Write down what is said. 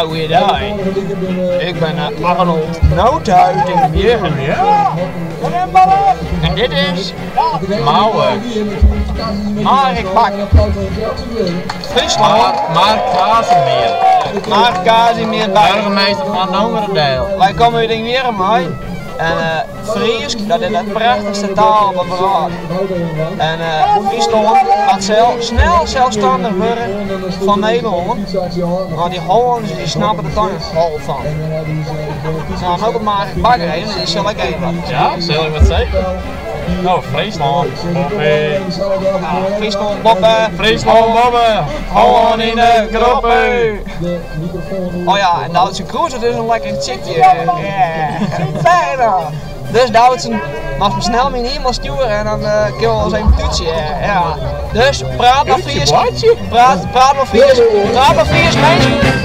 goeiedag. Ik ben Arnold Noothuis in Björn. Ja. En dit is Mouwen. Mark Bak. Friesland. Mark Casimir. Mark Casimir Bak. Burgemeester van Dongerendeel. Wij komen hier in weer mee. En Fries, dat is het prachtigste taal op de wereld. En Friesland gaat snel zelfstandig worden van Nederland. Maar die Hollanders die snappen er dan een hol van. Nou, dan ook het maar bakken heen, die zal ik even. Ja, zal ik wat zeggen? Oh, Friesland. Friesland boppen. Friesland bobben. Holland in de kroppen. Oh ja, en Duitse cruise, dat is een lekker chitje. Ja, fijn. Dus Duitsen mag me snel mee niet sturen en dan kunnen we wel eens even toetsen. Ja. Dus praat maar Fries. Praat maar Fries mensen.